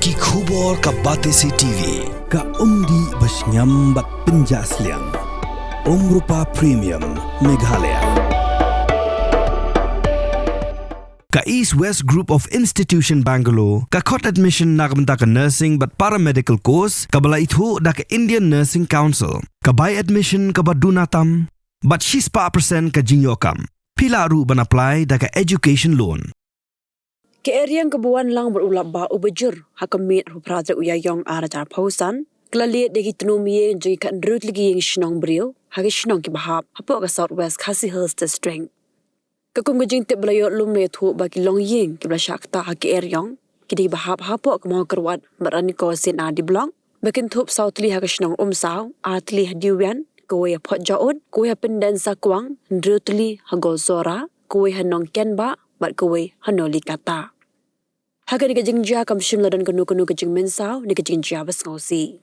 Ki khubor ka Batesi TV. Ka umdi basnyambat penjaslian. Rupa Premium Meghalaya. Ka East West Group of Institution Bangalore, ka kot admission nagamta ka nursing but paramedical course, ka bala itu da ka Indian Nursing Council, ka buy admission ka badunatam, but she's pa percent ka jinyokam. Pila ru ban apply da ka education loan. Ke Erïong kebuan lang berulap ba ubejur hakamit rupradra Uyayong arajar pausan klalit degi Tnum Ïing jadi kan rut lagi yang shnong Briew hagi shnong ki bahap hapo ka Southwest Khasi Hills District kakum gajing tip belayot lum ne thu bagi long Ïing ki bla shakta hagi Erïong ki di bahap hapo ka mau kerwat berani ko sin di blong bakin thup Tylli hagi shnong saw Tylli hadiwan kowe pot jaut kowe pendan sakwang Tylli hagol sora kowe hanong kenba bat kowe hanoli kata. Haga ni kajing jia kam shimla dan kanu kajing mensaw ni kajing jia bas ngausi.